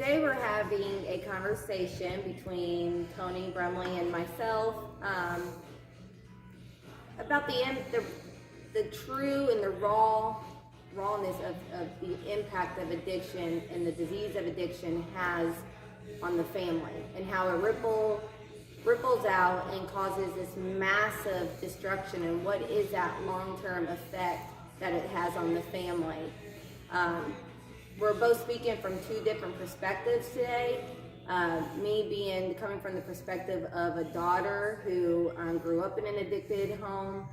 today we're having a conversation between Tony Brumley and myself about the true and the rawness of the impact of addiction and the disease of addiction has on the family, and how it ripples out and causes this massive destruction, and what is that long-term effect that it has on the family. We're both speaking from two different perspectives today. Me coming from the perspective of a daughter who grew up in an addicted home,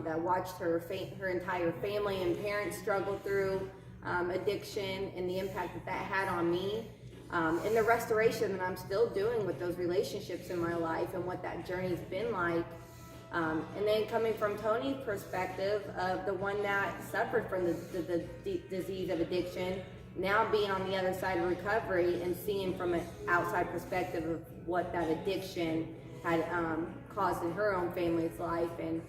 that watched her entire family and parents struggle through addiction, and the impact that had on me, and the restoration that I'm still doing with those relationships in my life, and what that journey's been like. And then coming from Tony's perspective of the one that suffered from the disease of addiction, now being on the other side of recovery and seeing from an outside perspective of what that addiction had caused in her own family's life. And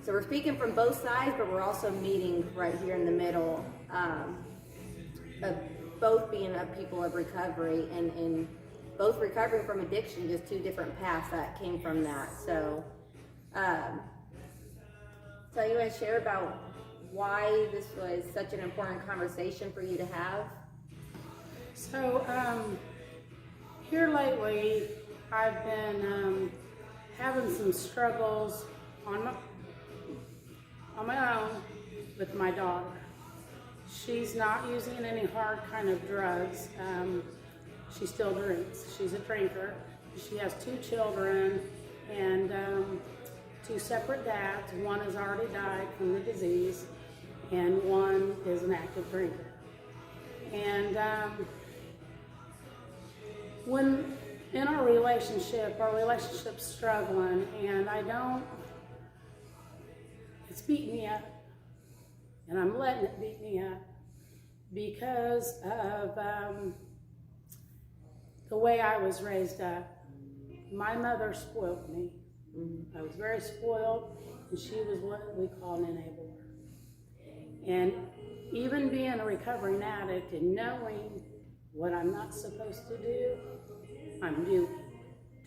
so we're speaking from both sides, but we're also meeting right here in the middle, of both being people of recovery and both recovering from addiction, just two different paths that came from that. So you want to share about why this was such an important conversation for you to have? So here lately, I've been having some struggles on my own with my daughter. She's not using any hard kind of drugs. She still drinks. She's a drinker. She has two children and two separate dads. One has already died from the disease, and one is an active drinker. And when in our relationship's struggling, and it's beating me up, and I'm letting it beat me up because of the way I was raised up. My mother spoiled me. I was very spoiled, and she was what we call an enabler. And even being a recovering addict and knowing what I'm not supposed to do, I'm doing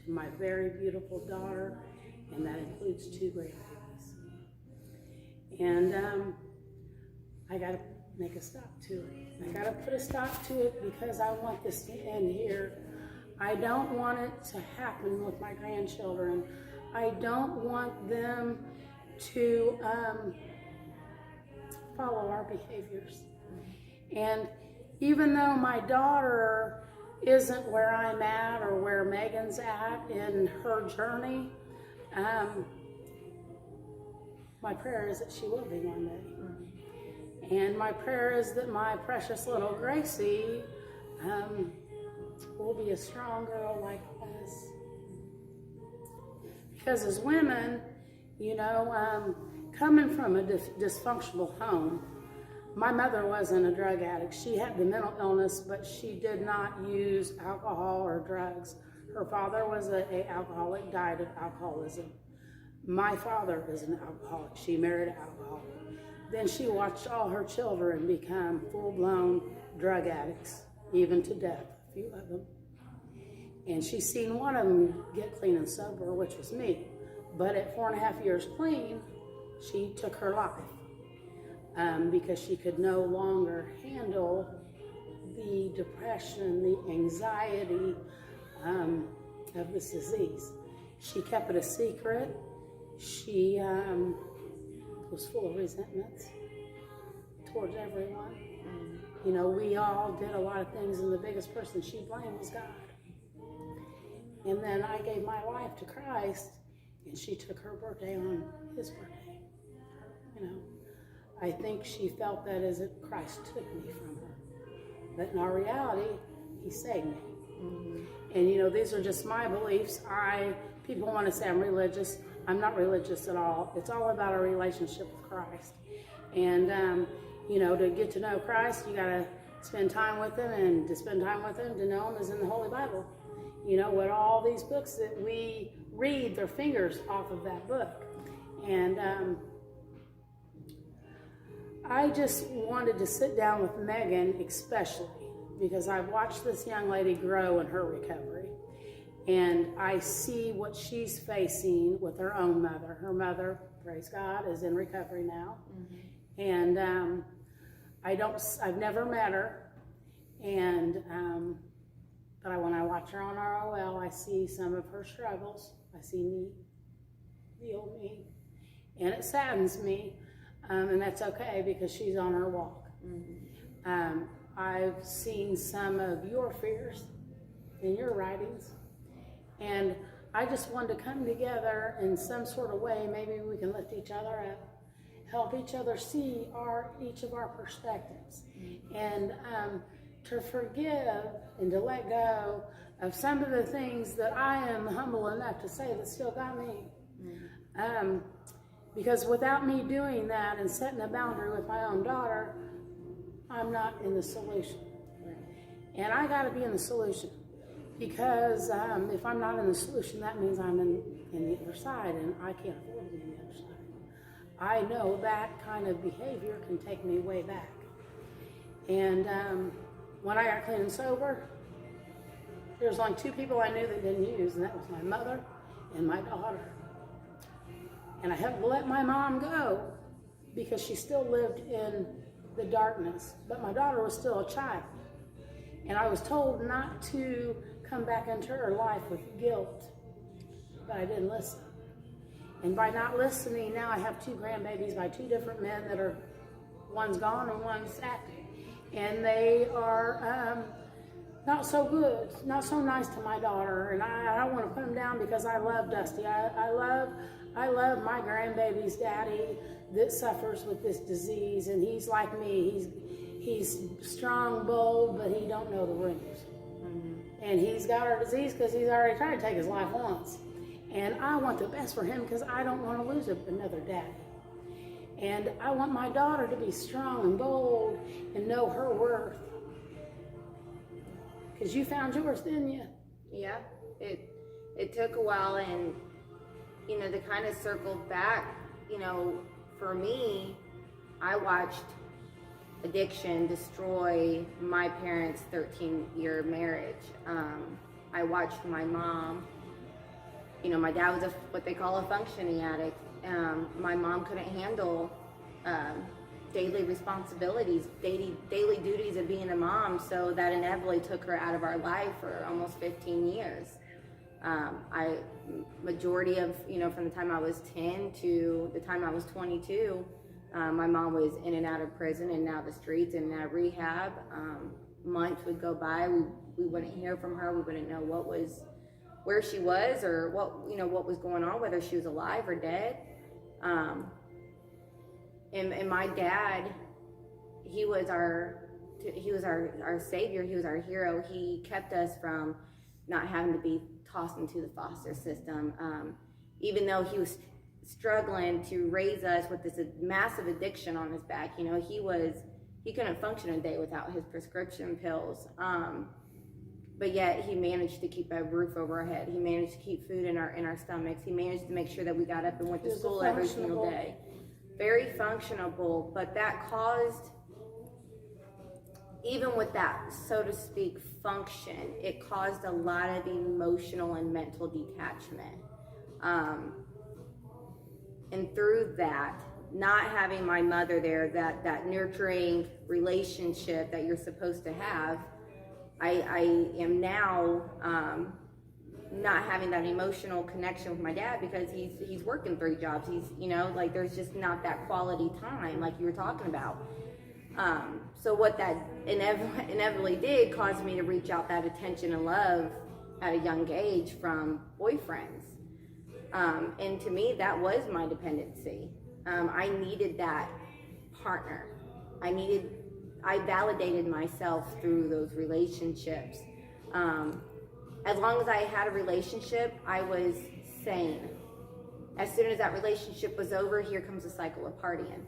to my very beautiful daughter, and that includes two grandbabies. And I got to make a stop to it. I got to put a stop to it because I want this to end here. I don't want it to happen with my grandchildren. I don't want them to follow our behaviors. And even though my daughter isn't where I'm at or where Megan's at in her journey, my prayer is that she will be one day. And my prayer is that my precious little Gracie will be a strong girl like us. Because as women, coming from a dysfunctional home, my mother wasn't a drug addict. She had the mental illness, but she did not use alcohol or drugs. Her father was an alcoholic, died of alcoholism. My father is an alcoholic. She married an alcoholic. Then she watched all her children become full-blown drug addicts, even to death, a few of them. And she's seen one of them get clean and sober, which was me. But at 4.5 years clean, she took her life because she could no longer handle the depression, the anxiety of this disease. She kept it a secret. She was full of resentments towards everyone. We all did a lot of things, and the biggest person she blamed was God. And then I gave my life to Christ, and she took her birthday on his birthday. I think she felt that as if Christ took me from her. But in our reality, he saved me. And these are just my beliefs. People want to say I'm religious. I'm not religious at all. It's all about our relationship with Christ. And, to get to know Christ, you got to spend time with him, and to spend time with him, to know him is in the Holy Bible. What all these books that we read, their fingers off of that book. And I just wanted to sit down with Megan especially because I've watched this young lady grow in her recovery. And I see what she's facing with her own mother. Her mother, praise God, is in recovery now. And I've never met her. And, but when I watch her on ROL, I see some of her struggles. I see me, the old me. And it saddens me. And that's okay because she's on her walk. I've seen some of your fears in your writings. And I just wanted to come together in some sort of way. Maybe we can lift each other up, help each other see each of our perspectives, and to forgive and to let go of some of the things that I am humble enough to say that still got me. Because without me doing that and setting a boundary with my own daughter, I'm not in the solution. And I got to be in the solution. Because if I'm not in the solution, that means I'm in the other side, and I can't afford to be on the other side. I know that kind of behavior can take me way back. And when I got clean and sober, there was only 2 people I knew that didn't use, and that was my mother and my daughter. And I had to let my mom go because she still lived in the darkness, but my daughter was still a child. And I was told not to come back into her life with guilt, but I didn't listen. And by not listening, now I have 2 grandbabies by 2 different men that are, one's gone and one's active. And they are not so good, not so nice to my daughter. And I don't want to put them down because I love Dusty. I love my grandbaby's daddy that suffers with this disease, and he's like me. He's strong, bold, but he don't know the rooms. And he's got our disease because he's already tried to take his life once. And I want the best for him because I don't want to lose another daddy. And I want my daughter to be strong and bold and know her worth. Because you found yours, didn't you? Yeah, it took a while, and to kind of circle back, for me, I watched addiction destroy my parents' 13-year marriage. I watched my mom, my dad was what they call a functioning addict. My mom couldn't handle daily responsibilities, daily duties of being a mom, so that inevitably took her out of our life for almost 15 years. Majority of, from the time I was 10 to the time I was 22, my mom was in and out of prison and now the streets and now rehab. Months would go by, we wouldn't hear from her, we wouldn't know where she was or what was going on, whether she was alive or dead. And my dad, he was our savior, he was our hero. He kept us from not having to be tossed into the foster system. Even though he was struggling to raise us with this massive addiction on his back, he couldn't function a day without his prescription pills. But yet he managed to keep a roof over our head. He managed to keep food in our stomachs. He managed to make sure that we got up and went to school every single day. Very functionable, but that caused, even with that, so to speak, function, it caused a lot of emotional and mental detachment. And through that, not having my mother there, that nurturing relationship that you're supposed to have, I am now not having that emotional connection with my dad because he's working 3 jobs. He's, there's just not that quality time like you were talking about. So what that inevitably did caused me to reach out that attention and love at a young age from boyfriends. And to me, that was my dependency. I needed that partner. I validated myself through those relationships. As long as I had a relationship, I was sane. As soon as that relationship was over, here comes a cycle of partying.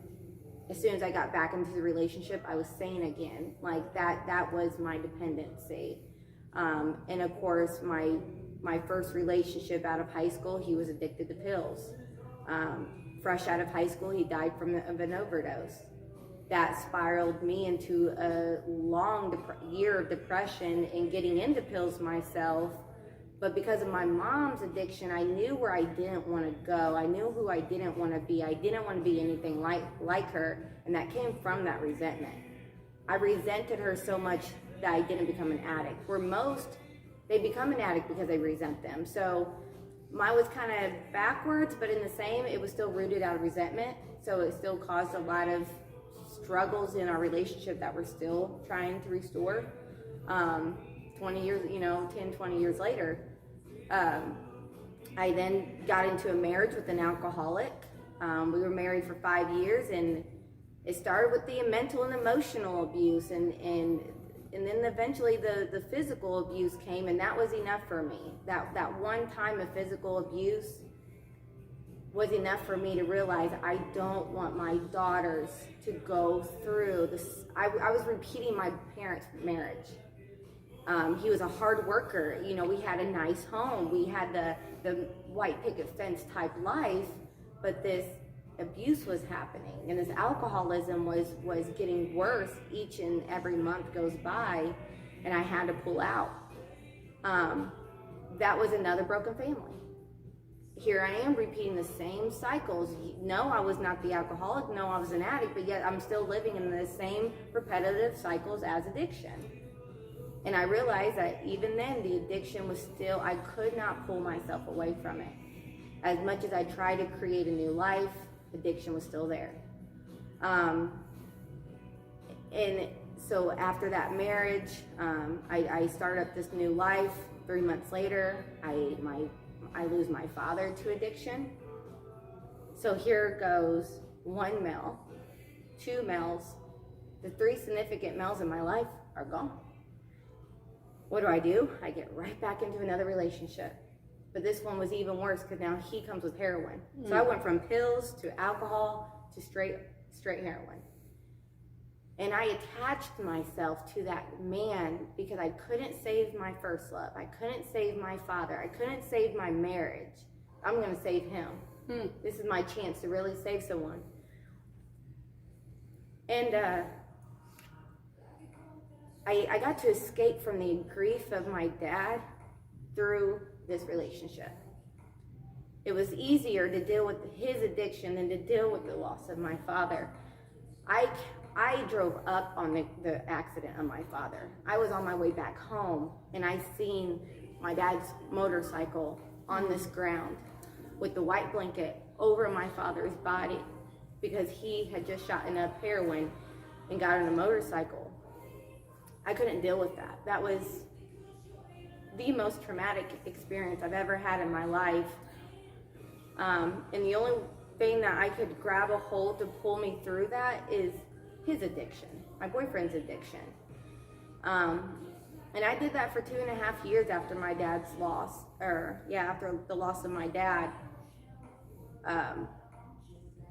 As soon as I got back into the relationship, I was sane again. Like that was my dependency. And of course, my first relationship out of high school, he was addicted to pills. Fresh out of high school, he died of an overdose. that spiraled me into a long year of depression and getting into pills myself. But because of my mom's addiction, I knew where I didn't want to go. I knew who I didn't want to be. I didn't want to be anything like her, and that came from that resentment. I resented her so much that I didn't become an addict. Where most, they become an addict because they resent them. So mine was kind of backwards, but in the same, it was still rooted out of resentment. So it still caused a lot of struggles in our relationship that we're still trying to restore. 20 years, 10, 20 years later, I then got into a marriage with an alcoholic. We were married for 5 years, and it started with the mental and emotional abuse, and then eventually the physical abuse came, and that was enough for me. That one time of physical abuse was enough for me to realize I don't want my daughters to go through this. I was repeating my parents' marriage. He was a hard worker. We had a nice home. We had the white picket fence type life, but this abuse was happening, and this alcoholism was getting worse each and every month goes by, and I had to pull out. That was another broken family. Here I am repeating the same cycles. No, I was not the alcoholic. No, I was an addict, but yet I'm still living in the same repetitive cycles as addiction. And I realized that even then, the addiction was still, I could not pull myself away from it. As much as I tried to create a new life, addiction was still there. And so after that marriage, I started up this new life. 3 months later, I lose my father to addiction. So here goes one male, two males. The three significant males in my life are gone. What do? I get right back into another relationship. But this one was even worse because now he comes with heroin. So I went from pills to alcohol to straight heroin. And I attached myself to that man because I couldn't save my first love. I couldn't save my father. I couldn't save my marriage. I'm going to save him. This is my chance to really save someone. And I got to escape from the grief of my dad through this relationship. It was easier to deal with his addiction than to deal with the loss of my father. I drove up on the accident of my father. I was on my way back home, and I seen my dad's motorcycle on this ground with the white blanket over my father's body because he had just shot up heroin and got on a motorcycle. I couldn't deal with that. That was the most traumatic experience I've ever had in my life. And the only thing that I could grab a hold to pull me through that is his addiction, my boyfriend's addiction. And I did that for 2.5 years after my dad's loss, after the loss of my dad.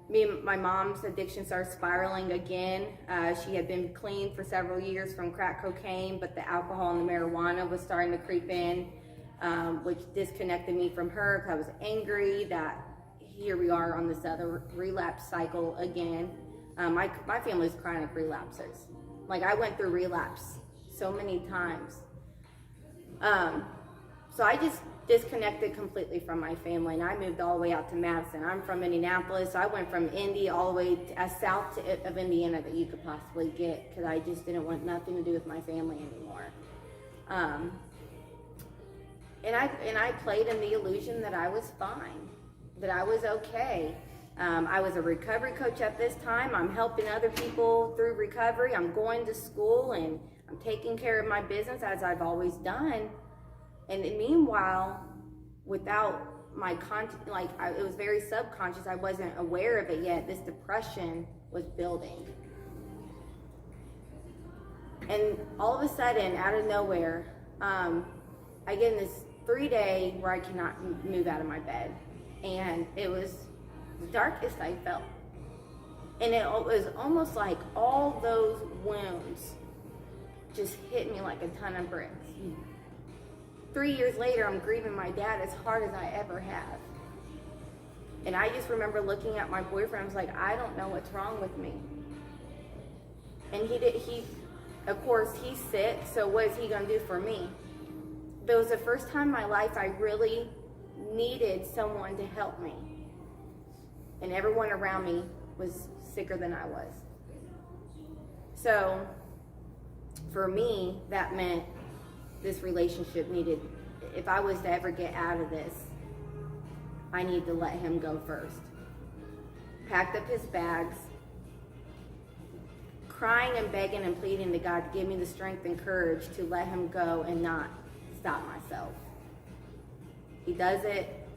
Me and my mom's addiction started spiraling again. She had been clean for several years from crack cocaine, but the alcohol and the marijuana was starting to creep in, which disconnected me from her because I was angry that here we are on this other relapse cycle again. My family's chronic relapsers. Like, I went through relapse so many times. So I just disconnected completely from my family, and I moved all the way out to Madison. I'm from Indianapolis, so I went from Indy all the way as south of Indiana that you could possibly get because I just didn't want nothing to do with my family anymore. And I played in the illusion that I was fine, that I was okay. I was a recovery coach at this time. I'm helping other people through recovery. I'm going to school, and I'm taking care of my business as I've always done. And meanwhile, without my it was very subconscious. I wasn't aware of it yet. This depression was building. And all of a sudden, out of nowhere, I get in this 3-day where I cannot move out of my bed. And it was the darkest I felt. And it was almost like all those wounds just hit me like a ton of bricks. 3 years later, I'm grieving my dad as hard as I ever have. And I just remember looking at my boyfriend. I was like, I don't know what's wrong with me. And of course, he's sick, so what is he going to do for me? But it was the first time in my life I really needed someone to help me. And everyone around me was sicker than I was. So, for me, that meant this relationship needed, if I was to ever get out of this, I need to let him go first. Packed up his bags, crying and begging and pleading to God to give me the strength and courage to let him go and not stop myself. He does it.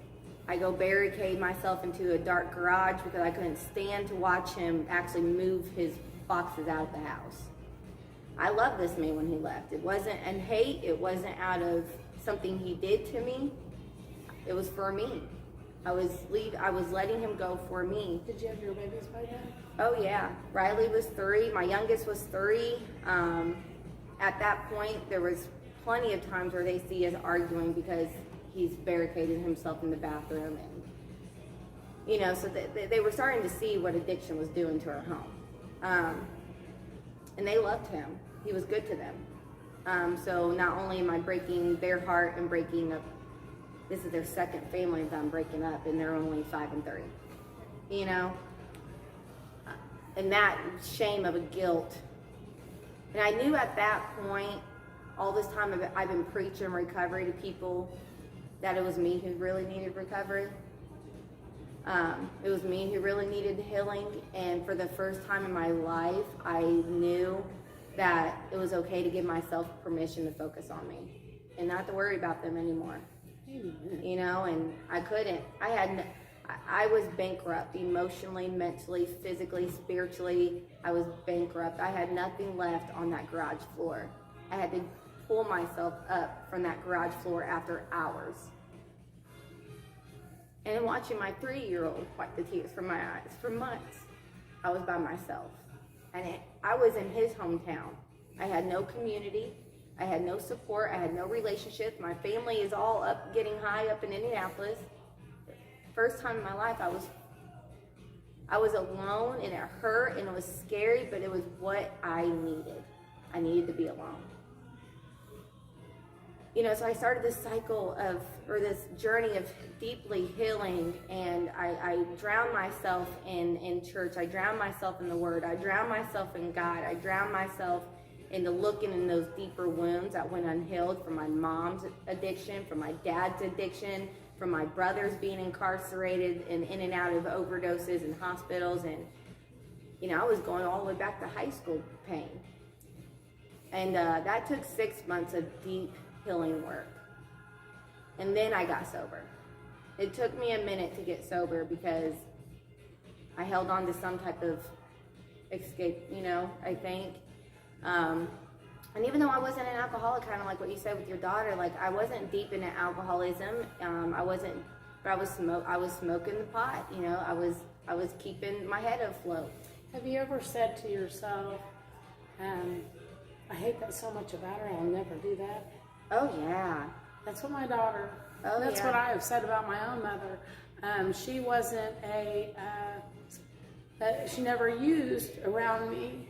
I go barricade myself into a dark garage because I couldn't stand to watch him actually move his boxes out of the house. I loved this man when he left. It wasn't in hate. It wasn't out of something he did to me. It was for me. I was letting him go for me. Did you have your babies by then? Oh yeah. Riley was 3. My youngest was 3. At that point, there was plenty of times where they see us arguing because he's barricaded himself in the bathroom, and so they were starting to see what addiction was doing to our home. And they loved him. He was good to them. So not only am I breaking their heart and breaking up, this is their second family that I'm breaking up, and they're only 5 and 3. And that shame of a guilt. And I knew at that point, all this time I've been preaching recovery to people, that it was me who really needed recovery. It was me who really needed healing. And for the first time in my life, I knew that it was okay to give myself permission to focus on me and not to worry about them anymore. And I couldn't. I was bankrupt emotionally, mentally, physically, spiritually. I was bankrupt. I had nothing left on that garage floor. I had to pull myself up from that garage floor after hours. And watching my 3-year-old wipe the tears from my eyes for months, I was by myself. And I was in his hometown. I had no community. I had no support. I had no relationships. My family is all up, getting high up in Indianapolis. First time in my life, I was alone, and it hurt, and it was scary, but it was what I needed. I needed to be alone. So I started this cycle this journey of deeply healing, and I drowned myself in church. I drowned myself in the Word. I drowned myself in God. I drowned myself into looking in those deeper wounds that went unhealed from my mom's addiction, from my dad's addiction, from my brothers being incarcerated and in and out of overdoses and hospitals. And, I was going all the way back to high school pain. And that took 6 months of deep healing work. And then I got sober. It took me a minute to get sober because I held on to some type of escape, I think. And even though I wasn't an alcoholic, kind of like what you said with your daughter, like I wasn't deep into alcoholism. But I was smoking the pot. I was keeping my head afloat. Have you ever said to yourself, I hate that so much about her, I'll never do that? Oh yeah. That's what my daughter, that's what I have said about my own mother. She wasn't she never used around me,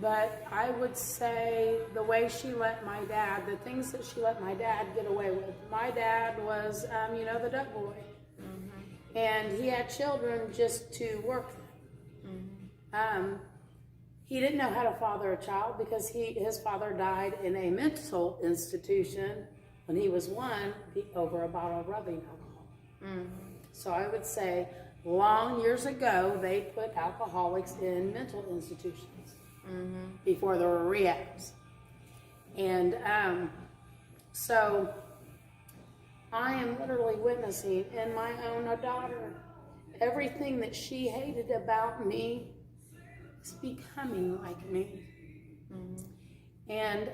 but I would say the way she let my dad, the things that she let my dad get away with. My dad was, the duck boy. Mm-hmm. And he had children just to work them. Mm-hmm. He didn't know how to father a child because his father died in a mental institution when he was 1 over a bottle of rubbing alcohol. Mm-hmm. So I would say long years ago, they put alcoholics in mental institutions before there were rehabs. And so I am literally witnessing in my own daughter everything that she hated about me is becoming like me. Mm-hmm. And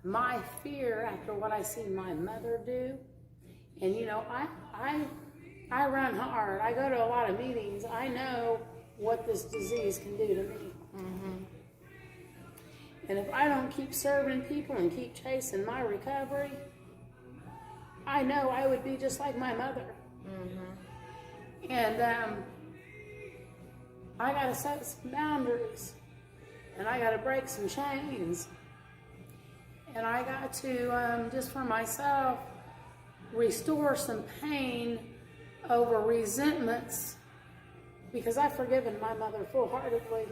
my fear after what I see my mother do, and I run hard. I go to a lot of meetings. I know what this disease can do to me. Mm-hmm. And if I don't keep serving people and keep chasing my recovery, I know I would be just like my mother. Mm-hmm. And I got to set some boundaries. and I got to break some chains. And I got to, just for myself, restore some pain over resentments, because I've forgiven my mother full-heartedly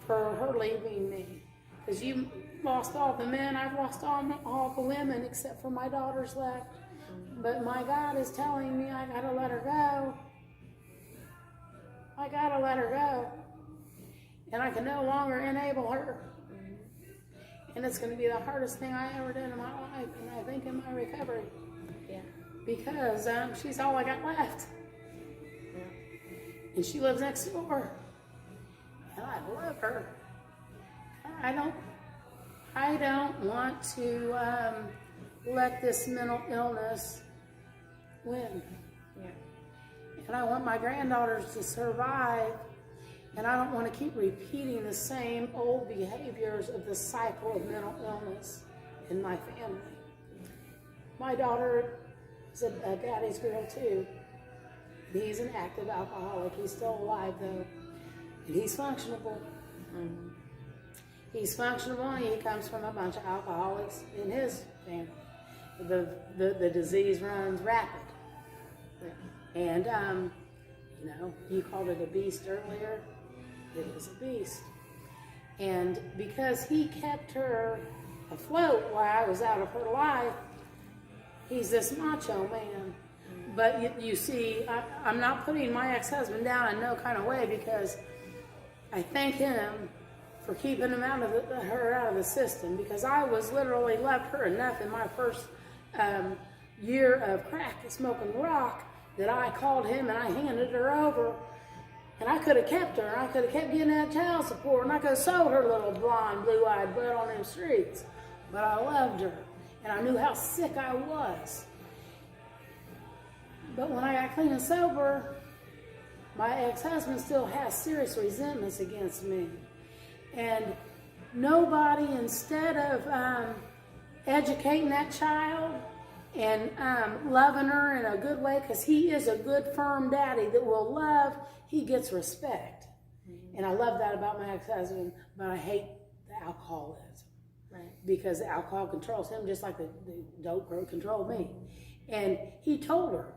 for her leaving me. Because you lost all the men, I've lost all the women except for my daughters left. But my God is telling me I gotta let her go. I gotta let her go. And I can no longer enable her. And it's going to be the hardest thing I ever did in my life, and I think in my recovery. Yeah. Because she's all I got left. Yeah. And she lives next door. And I love her. I don't want to let this mental illness win. Yeah. And I want my granddaughters to survive. And I don't want to keep repeating the same old behaviors of the cycle of mental illness in my family. My daughter is a daddy's girl too. He's an active alcoholic. He's still alive though. And he's functionable. Mm-hmm. He's functionable, and he comes from a bunch of alcoholics in his family. The disease runs rapid. Yeah. And, you called it a beast earlier. It is a beast. And because he kept her afloat while I was out of her life, he's this macho man. But you see, I'm not putting my ex-husband down in no kind of way, because I thank him for keeping him her out of the system, because I was literally loved her enough in my first year of crack smoking rock that I called him and I handed her over. And I could have kept her, and I could have kept getting that child support, and I could have sold her little blonde, blue-eyed butt on them streets. But I loved her, and I knew how sick I was. But when I got clean and sober, my ex-husband still has serious resentments against me. And nobody, instead of educating that child and loving her in a good way, because he is a good, firm daddy that will love, he gets respect. Mm-hmm. And I love that about my ex-husband, but I hate the alcoholism. Right. Because the alcohol controls him just like the dope controlled me. And he told her,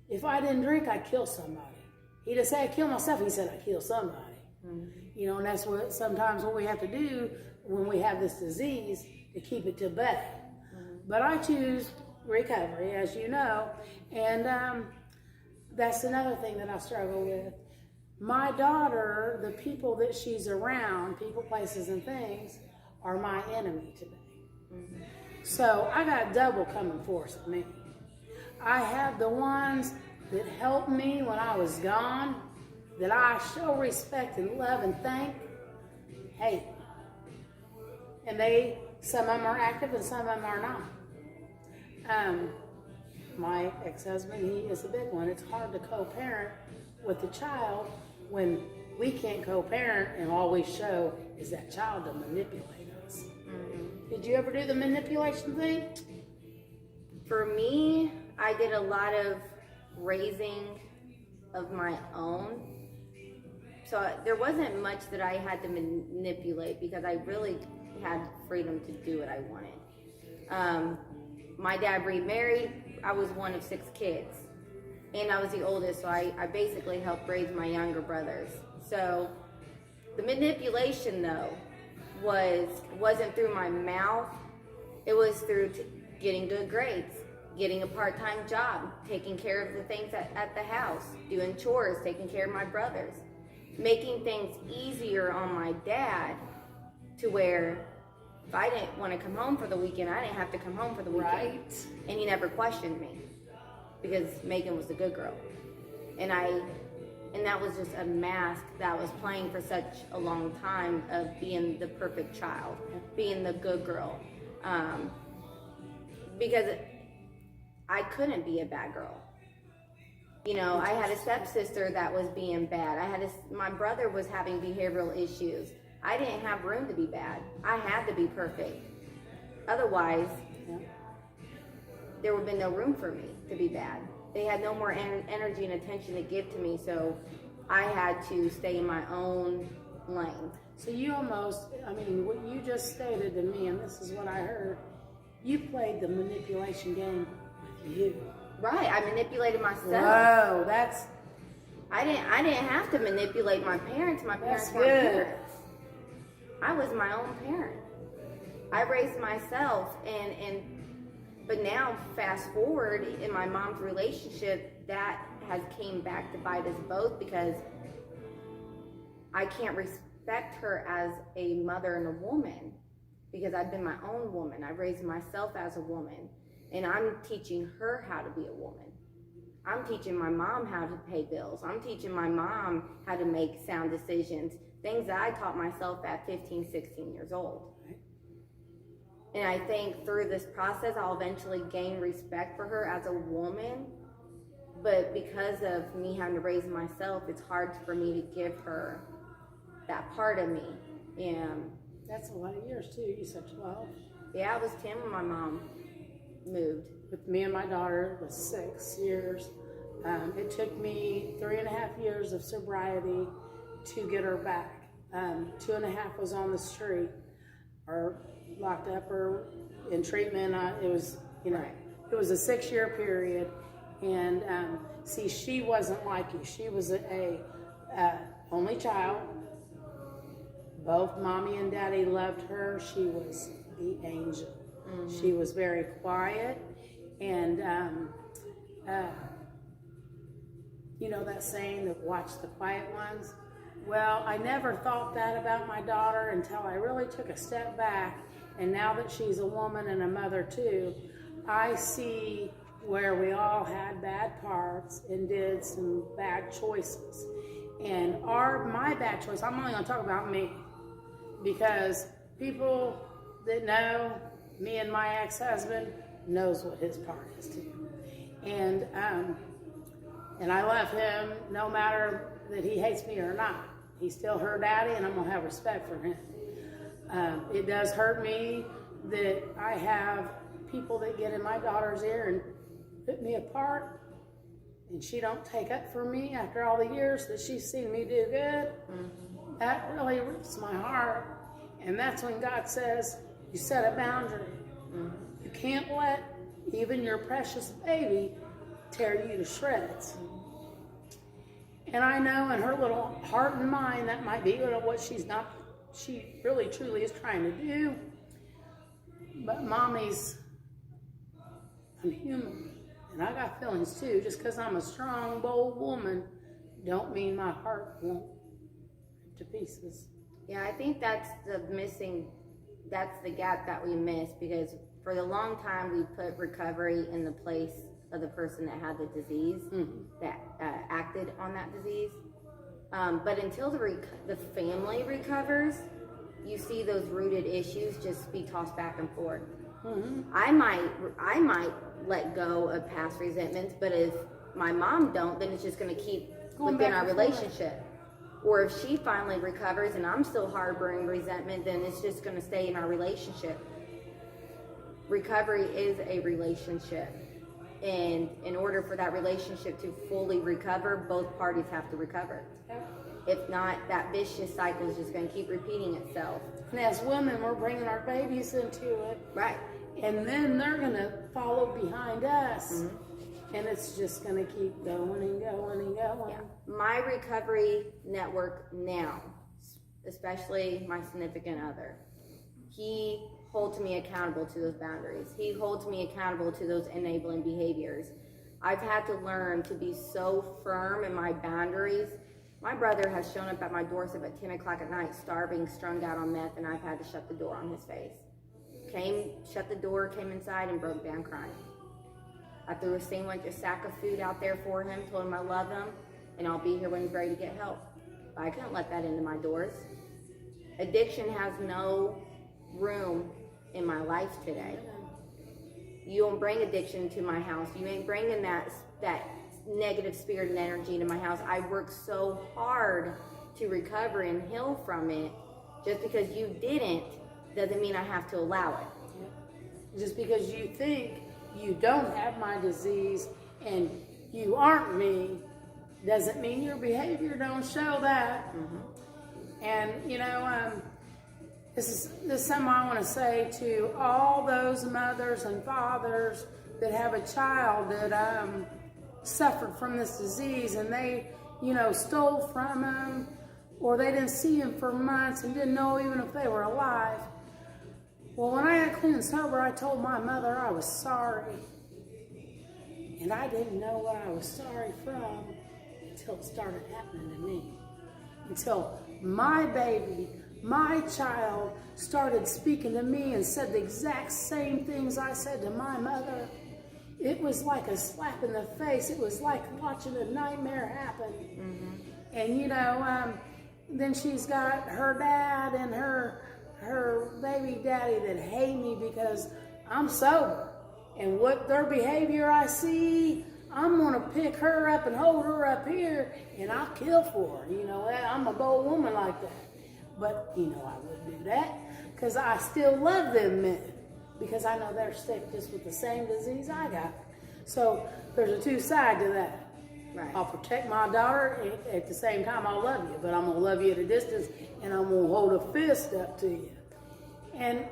if I didn't drink, I'd kill somebody. He didn't say I'd kill myself, he said I'd kill somebody. Mm-hmm. And that's what we have to do when we have this disease, to keep it to bay. Mm-hmm. But I choose recovery, as you know, and that's another thing that I struggle with. My daughter, the people that she's around, people, places, and things, are my enemy today. Mm-hmm. So I got double coming forth at me. I have the ones that helped me when I was gone, that I show respect and love and thank. Hey, and some of them are active and some of them are not. My ex-husband, he is a big one. It's hard to co-parent with the child when we can't co-parent and all we show is that child to manipulate us. Mm-hmm. Did you ever do the manipulation thing? For me, I did a lot of raising of my own. So there wasn't much that I had to manipulate, because I really had freedom to do what I wanted. My dad remarried. I was one of 6 kids, and I was the oldest, so I basically helped raise my younger brothers. So the manipulation, though, wasn't through my mouth. It was through getting good grades, getting a part-time job, taking care of the things at the house, doing chores, taking care of my brothers, making things easier on my dad, to where if I didn't want to come home for the weekend, I didn't have to come home for the weekend. Right. And he never questioned me, because Megan was the good girl. And that was just a mask that was playing for such a long time, of being the perfect child, being the good girl. Because I couldn't be a bad girl. I had a stepsister that was being bad. My brother was having behavioral issues. I didn't have room to be bad. I had to be perfect. Otherwise, there would have been no room for me to be bad. They had no more energy and attention to give to me, so I had to stay in my own lane. So you almost, I mean, what you just stated to me, and this is what I heard, you played the manipulation game with you. Right, I manipulated myself. Whoa, that's... I didn't have to manipulate my parents. My parents That's weren't good. parents. I was my own parent. I raised myself, but now fast forward in my mom's relationship, that has came back to bite us both because I can't respect her as a mother and a woman because I've been my own woman. I raised myself as a woman, and I'm teaching her how to be a woman. I'm teaching my mom how to pay bills. I'm teaching my mom how to make sound decisions, things that I taught myself at 15, 16 years old. And I think through this process, I'll eventually gain respect for her as a woman. But because of me having to raise myself, it's hard for me to give her that part of me. And That's a lot of years too. You said 12. yeah, I was 10 when my mom moved. With me and my daughter, it was 6 years. It took me 3.5 years of sobriety to get her back. 2.5 was on the street, or locked up, or in treatment. It was, it was a 6-year period. And see, she wasn't like you. She was a only child. Both mommy and daddy loved her. She was the angel. Mm-hmm. She was very quiet. And, you know that saying that watch the quiet ones? Well, I never thought that about my daughter until I really took a step back. And now that she's a woman and a mother too, I see where we all had bad parts and did some bad choices. And my bad choice, I'm only going to talk about me, because people that know me and my ex-husband knows what his part is too. And I love him no matter that he hates me or not. He's still her daddy, and I'm going to have respect for him. It does hurt me that I have people that get in my daughter's ear and put me apart, and she don't take up for me after all the years that she's seen me do good. Mm-hmm. That really rips my heart. And that's when God says, you set a boundary. Mm-hmm. You can't let even your precious baby tear you to shreds. Mm-hmm. And I know in her little heart and mind that might be what she really truly is trying to do. But mommy's, I'm human. And I got feelings too. Just because I'm a strong, bold woman, don't mean my heart won't rip to pieces. Yeah, I think that's the gap that we miss, because for the long time we put recovery in the place of the person that had the disease, mm-hmm. that acted on that disease. But until the family recovers, you see those rooted issues just be tossed back and forth. Mm-hmm. I might let go of past resentments, but if my mom don't, then it's just going to keep within our relationship. Or if she finally recovers and I'm still harboring resentment, then it's just going to stay in our relationship. Recovery is a relationship. And in order for that relationship to fully recover, both parties have to recover. If not, that vicious cycle is just going to keep repeating itself. And as women, we're bringing our babies into it. Right. And then they're going to follow behind us. Mm-hmm. And it's just going to keep going and going and going. Yeah. My recovery network now, especially my significant other, he holds me accountable to those boundaries. He holds me accountable to those enabling behaviors. I've had to learn to be so firm in my boundaries. My brother has shown up at my doorstep at 10 o'clock at night, starving, strung out on meth, and I've had to shut the door on his face. Shut the door, came inside, and broke down crying. I threw a sack of food out there for him, told him I love him, and I'll be here when he's ready to get help. But I couldn't let that into my doors. Addiction has no room in my life today. You don't bring addiction to my house. You ain't bringing that negative spirit and energy into my house. I worked so hard to recover and heal from it. Just because you didn't doesn't mean I have to allow it. Just because you think you don't have my disease and you aren't me doesn't mean your behavior don't show that. Mm-hmm. And, this is something I want to say to all those mothers and fathers that have a child that suffered from this disease, and they, stole from them, or they didn't see him for months and didn't know even if they were alive. Well, when I got clean and sober, I told my mother I was sorry. And I didn't know what I was sorry from until it started happening to me. Until my baby, my child, started speaking to me and said the exact same things I said to my mother. It was like a slap in the face. It was like watching a nightmare happen. Mm-hmm. And, then she's got her dad and her baby daddy that hate me because I'm sober. And what their behavior I see, I'm going to pick her up and hold her up here, and I'll kill for her. I'm a bold woman like that. But, I wouldn't do that because I still love them men because I know they're sick just with the same disease I got. So there's a two side to that. Right. I'll protect my daughter. At the same time, I'll love you, but I'm going to love you at a distance, and I'm going to hold a fist up to you. And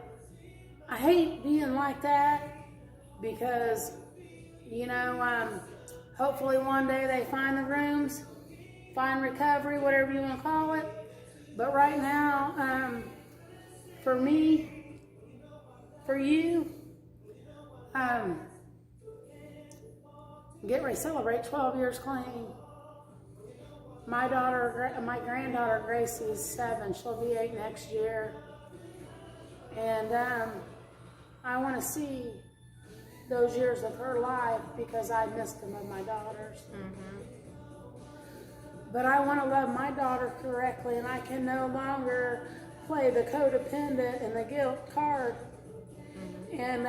I hate being like that because, hopefully one day they find the rooms, find recovery, whatever you want to call it. But right now, for me, for you, get ready to celebrate 12 years clean. My granddaughter Gracie is 7. She'll be 8 next year. And I want to see those years of her life because I missed them of my daughter's. Mm-hmm. But I want to love my daughter correctly, and I can no longer play the codependent and the guilt card. Mm-hmm. And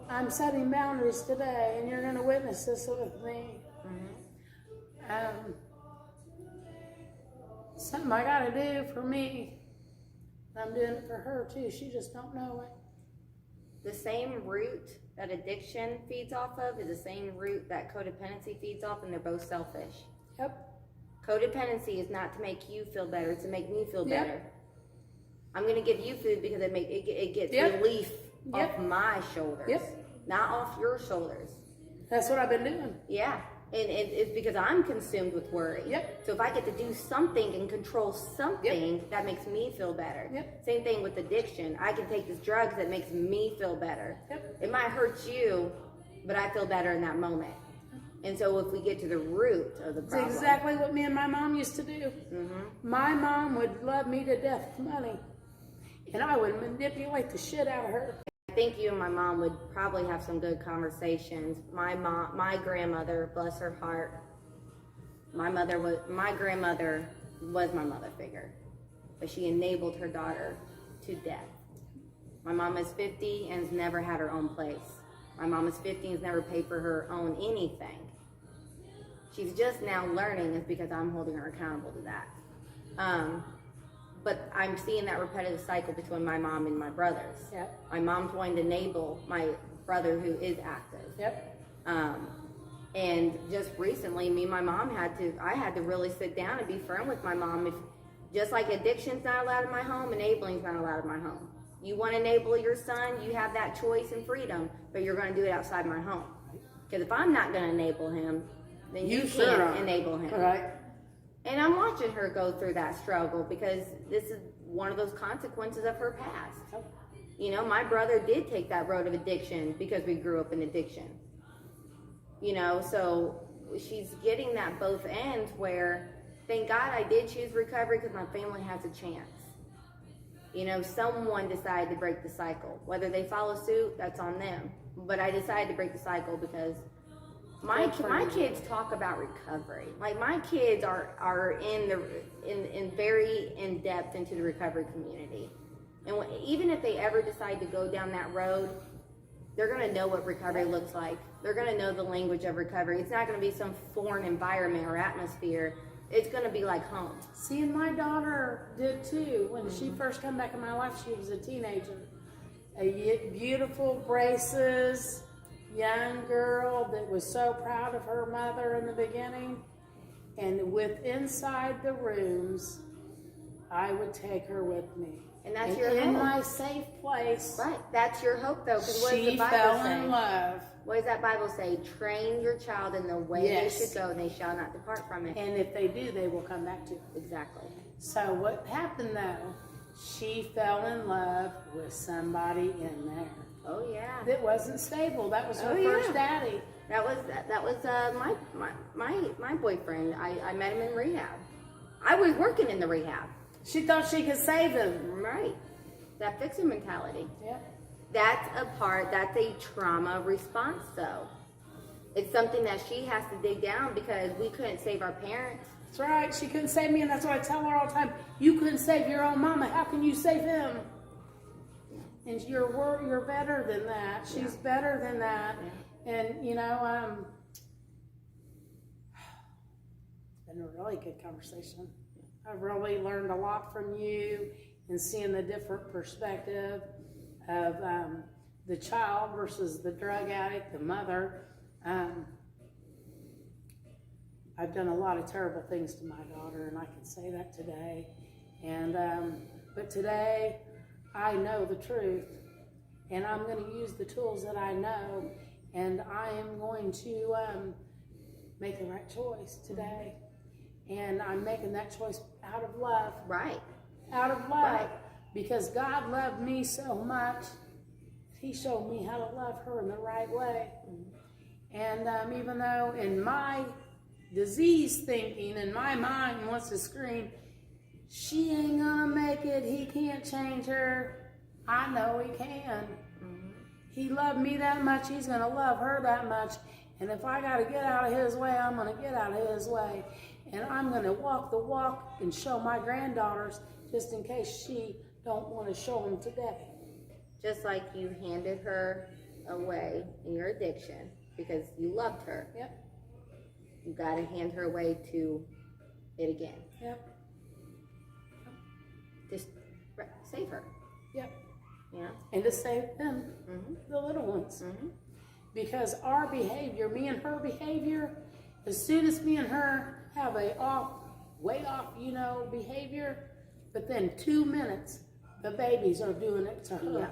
I'm setting boundaries today, and you're going to witness this with me. Mm-hmm. Something I got to do for me. I'm doing it for her too. She just don't know it. The same root that addiction feeds off of is the same root that codependency feeds off, and they're both selfish. Yep. Codependency is not to make you feel better; it's to make me feel Yep. better. I'm going to give you food because it gets Yep. relief Yep. off my shoulders, Yep. not off your shoulders. That's what I've been doing. Yeah. And it's because I'm consumed with worry. Yep. So if I get to do something and control something, that makes me feel better. Yep. Same thing with addiction. I can take this drug that makes me feel better. Yep. It might hurt you, but I feel better in that moment. And so if we get to the root of the problem. It's exactly what me and my mom used to do. Mm-hmm. My mom would love me to death with money. And I would manipulate the shit out of her. I think you and my mom would probably have some good conversations. My grandmother, bless her heart, my grandmother was my mother figure, but she enabled her daughter to death. My mom is 50 and has never had her own place. My mom is 50 and has never paid for her own anything. She's just now learning, is because I'm holding her accountable to that. But I'm seeing that repetitive cycle between my mom and my brothers. Yep. My mom's wanting to enable my brother who is active. Yep. And just recently, me and my mom I had to really sit down and be firm with my mom. If just like addiction's not allowed in my home, enabling is not allowed in my home. You want to enable your son, you have that choice and freedom, but you're going to do it outside my home. Because if I'm not going to enable him, then you can't enable him. Right. And I'm watching her go through that struggle because this is one of those consequences of her past. My brother did take that road of addiction because we grew up in addiction. So she's getting that both ends where, thank God I did choose recovery because my family has a chance. Someone decided to break the cycle. Whether they follow suit, that's on them. But I decided to break the cycle because my kids talk about recovery. Like, my kids are in very in depth into the recovery community, and even if they ever decide to go down that road, they're going to know what recovery looks like. They're going to know the language of recovery. It's not going to be some foreign environment or atmosphere. It's going to be like home. See, and my daughter did too. When she first came back in my life, she was a teenager, a beautiful braces young girl that was so proud of her mother in the beginning. And with inside the rooms, I would take her with me. And that's and your in hope. my safe place. Right. That's your hope, though. Because what does the She Bible fell say? in love. What does that Bible say? Train your child in the way Yes. they should go, and they shall not depart from it. And if they do, they will come back to it. Exactly. So what happened though, she fell in love with somebody in there. Oh yeah. That wasn't stable. That was her Oh, yeah. first daddy. That was my boyfriend. I met him in rehab. I was working in the rehab. She thought she could save him. Right. That fixer mentality. Yeah. That's a trauma response, though. It's something that she has to dig down because we couldn't save our parents. That's right. She couldn't save me, and that's what I tell her all the time. You couldn't save your own mama. How can you save him? And you're better than that. She's better than that. Yeah. And you know, it's been a really good conversation. I've really learned a lot from you and seeing the different perspective of the child versus the drug addict, the mother. I've done a lot of terrible things to my daughter, and I can say that today. And but today, I know the truth, and I'm going to use the tools that I know, and I am going to make the right choice today. And I'm making that choice out of love. Right. Out of love. Right. Because God loved me so much, He showed me how to love her in the right way. And even though in my disease thinking, in my mind wants to scream, she ain't gonna make it, he can't change her, I know he can. He loved me that much, he's gonna love her that much. And if I gotta get out of his way, I'm gonna get out of his way. And I'm gonna walk the walk and show my granddaughters, just in case she don't want to show them today. Just like you handed her away in your addiction because you loved her. Yep. You got to hand her away to it again. Yep. Just save her. Yep. Yeah. And to save them, the little ones. Because our behavior, me and her behavior, as soon as me and her have a way off, behavior, but then 2 minutes, the babies are doing it to her. Yeah.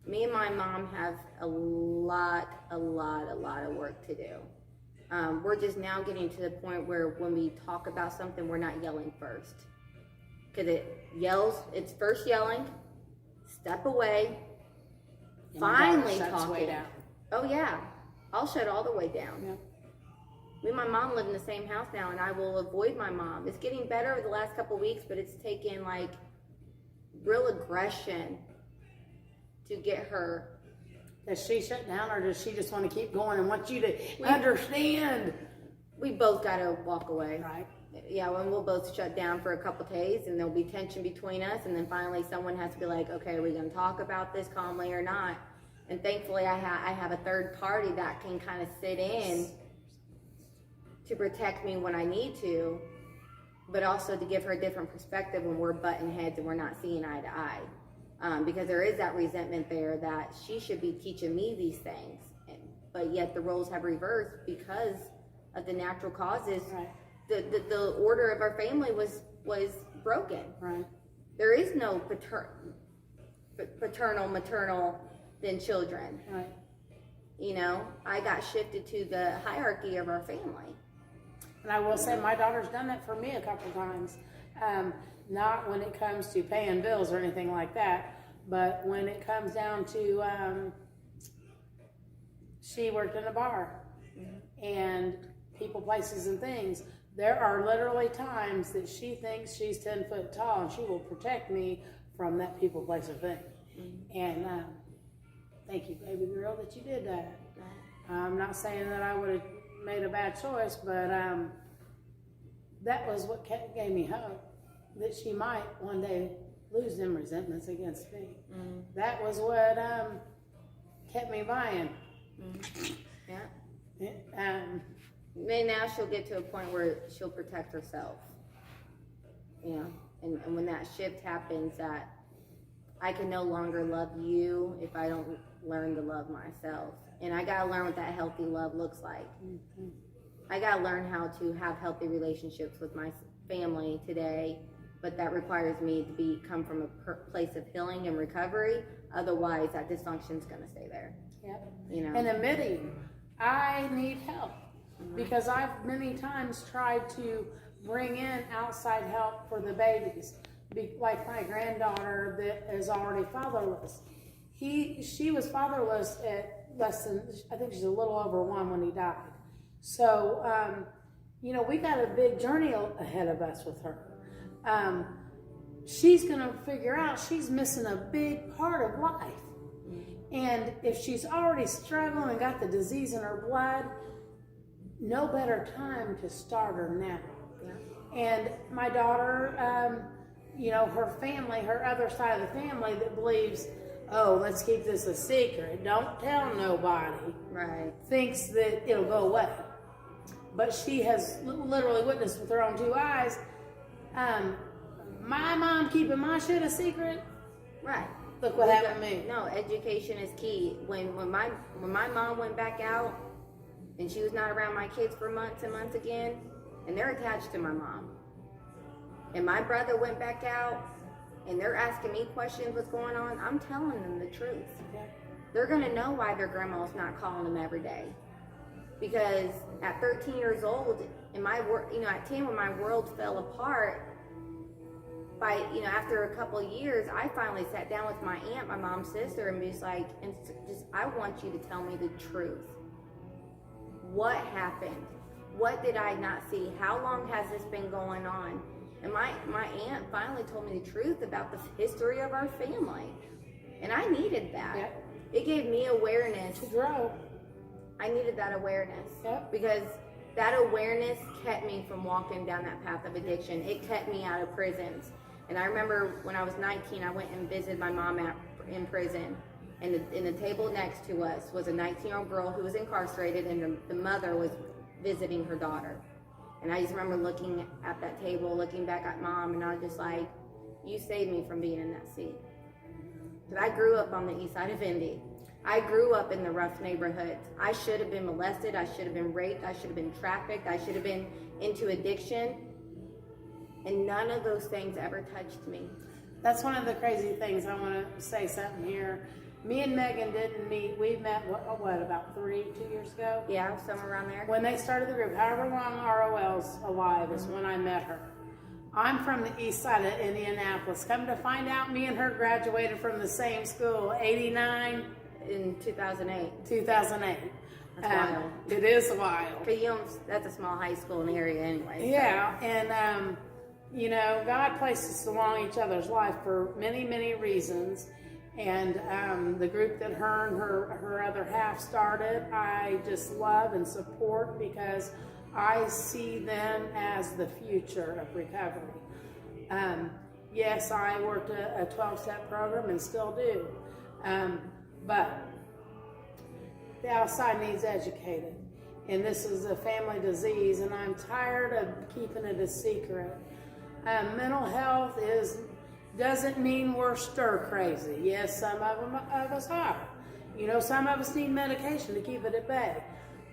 Me and my mom have a lot of work to do. We're just now getting to the point where when we talk about something, we're not yelling first. Because it's first yelling, step away, And finally shuts talking. way down. Oh yeah, I'll shut all the way down. Yeah. Me and my mom live in the same house now, and I will avoid my mom. It's getting better over the last couple of weeks, but it's taken like real aggression to get her. Does she shut down, or does she just want to keep going and want you to understand? We both got to walk away. Right. Yeah, and we'll both shut down for a couple days, and there'll be tension between us, and then finally someone has to be like, okay, are we going to talk about this calmly or not? And thankfully I have a third party that can kind of sit in to protect me when I need to, but also to give her a different perspective when we're butting heads and we're not seeing eye to eye. Because there is that resentment there that she should be teaching me these things, but yet the roles have reversed because of the natural causes. Right. The order of our family was broken. Right. There is no paternal, maternal, then children. Right. I got shifted to the hierarchy of our family. And I will say my daughter's done that for me a couple times. Not when it comes to paying bills or anything like that, but when it comes down to, she worked in a bar and people, places, and things. There are literally times that she thinks she's 10 foot tall and she will protect me from that people, place, or thing. And thank you, baby girl, that you did that. I'm not saying that I would have made a bad choice, but that was what gave me hope that she might one day lose them resentments against me. That was what kept me buying. Yeah. And now she'll get to a point where she'll protect herself. And when that shift happens, that I can no longer love you if I don't learn to love myself. And I gotta learn what that healthy love looks like. I got to learn how to have healthy relationships with my family today, but that requires me to come from a place of healing and recovery. Otherwise, that dysfunction is going to stay there. Yep. You know, And admitting I need help, because I've many times tried to bring in outside help for the babies. Like my granddaughter that is already fatherless. She was fatherless at less than, I think she's a little over 1 when he died. So, we got a big journey ahead of us with her. She's going to figure out she's missing a big part of life. And if she's already struggling and got the disease in her blood, no better time to start her now. Yeah. And my daughter, her family, her other side of the family that believes, oh, let's keep this a secret, don't tell nobody, right, thinks that it'll go away. But she has literally witnessed with her own 2 eyes, my mom keeping my shit a secret. Right. Look what happened to me. No, education is key. When my mom went back out and she was not around my kids for months and months again, and they're attached to my mom. And my brother went back out and they're asking me questions, what's going on, I'm telling them the truth. Yeah. They're gonna know why their grandma's not calling them every day. Because at 13 years old, at 10 when my world fell apart, after a couple of years, I finally sat down with my aunt, my mom's sister, and was like, I want you to tell me the truth. What happened? What did I not see? How long has this been going on? And my aunt finally told me the truth about the history of our family. And I needed that. Yep. It gave me awareness. To grow. I needed that awareness. Yep. Because that awareness kept me from walking down that path of addiction. It kept me out of prisons. And I remember when I was 19, I went and visited my mom in prison. And in the table next to us was a 19-year-old girl who was incarcerated, and the mother was visiting her daughter. And I just remember looking at that table, looking back at Mom, and I was just like, you saved me from being in that seat. Because I grew up on the east side of Indy. I grew up in the rough neighborhoods. I should have been molested. I should have been raped. I should have been trafficked. I should have been into addiction. And none of those things ever touched me. That's one of the crazy things. I want to say something here. Me and Megan didn't meet. We met, about 2 years ago? Yeah, somewhere around there. When they started the group, however long ROL's alive is when I met her. I'm from the east side of Indianapolis. Come to find out, me and her graduated from the same school, 89. In 2008. 2008. That's wild. It is wild. But that's a small high school in the area anyway. Yeah, so. And God placed us along each other's life for many, many reasons. And the group that her and her other half started, I just love and support because I see them as the future of recovery. Yes, I worked a 12-step program and still do. But the outside needs educated. And this is a family disease, and I'm tired of keeping it a secret. Mental health doesn't mean we're stir crazy. Yes, some of us are. Some of us need medication to keep it at bay.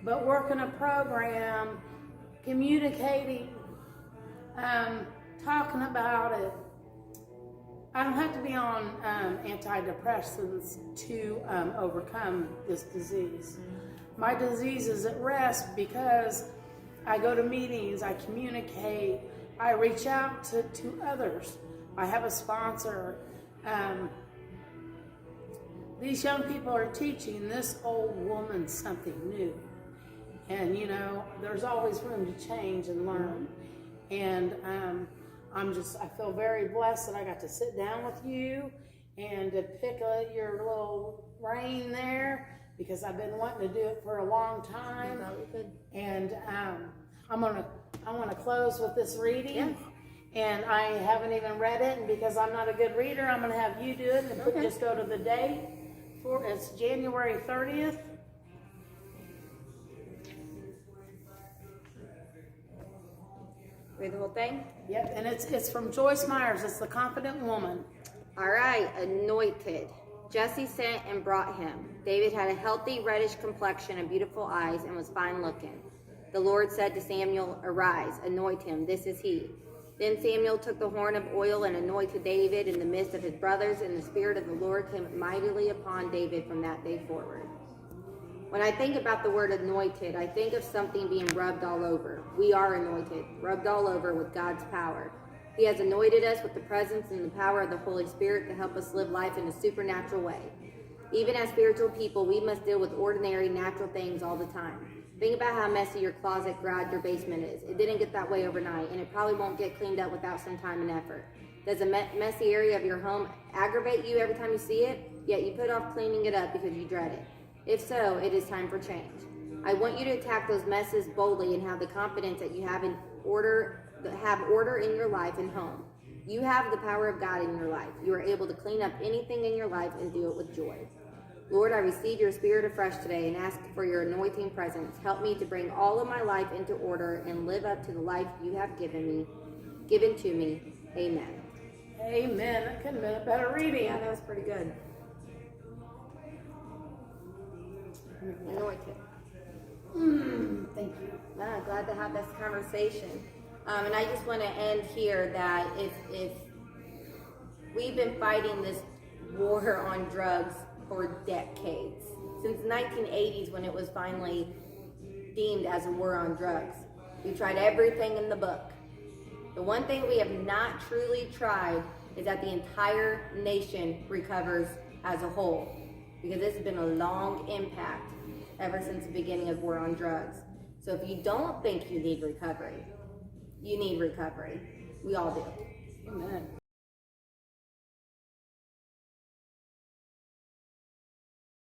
But working a program, communicating, talking about it. I don't have to be on antidepressants to overcome this disease. My disease is at rest because I go to meetings, I communicate, I reach out to others. I have a sponsor. These young people are teaching this old woman something new. And, there's always room to change and learn. And I feel very blessed that I got to sit down with you and to pick your little brain there because I've been wanting to do it for a long time. And I want to close with this reading. Yeah. And I haven't even read it, and because I'm not a good reader, I'm going to have you do it and just go to the date. It's January 30th. Read the whole thing? Yep, and it's from Joyce Myers. It's The Confident Woman. All right, anointed. Jesse sent and brought him. David had a healthy reddish complexion and beautiful eyes and was fine looking. The Lord said to Samuel, "Arise, anoint him, this is he." Then Samuel took the horn of oil and anointed David in the midst of his brothers, and the Spirit of the Lord came mightily upon David from that day forward. When I think about the word anointed, I think of something being rubbed all over. We are anointed, rubbed all over with God's power. He has anointed us with the presence and the power of the Holy Spirit to help us live life in a supernatural way. Even as spiritual people, we must deal with ordinary, natural things all the time. Think about how messy your closet, garage, or basement is. It didn't get that way overnight, and it probably won't get cleaned up without some time and effort. Does a messy area of your home aggravate you every time you see it, yet you put off cleaning it up because you dread it? If so, it is time for change. I want you to attack those messes boldly and have the confidence that you have order in your life and home. You have the power of God in your life. You are able to clean up anything in your life and do it with joy. Lord, I receive your Spirit afresh today and ask for your anointing presence. Help me to bring all of my life into order and live up to the life you have given to me. Amen. Amen. That couldn't have been a better reading. Yeah, that was pretty good. Anointed. Thank you. Glad to have this conversation. And I just want to end here that if we've been fighting this war on drugs for decades, since the 1980s when it was finally deemed as a war on drugs. We've tried everything in the book. The one thing we have not truly tried is that the entire nation recovers as a whole, because this has been a long impact ever since the beginning of war on drugs. So if you don't think you need recovery, you need recovery. We all do. Amen.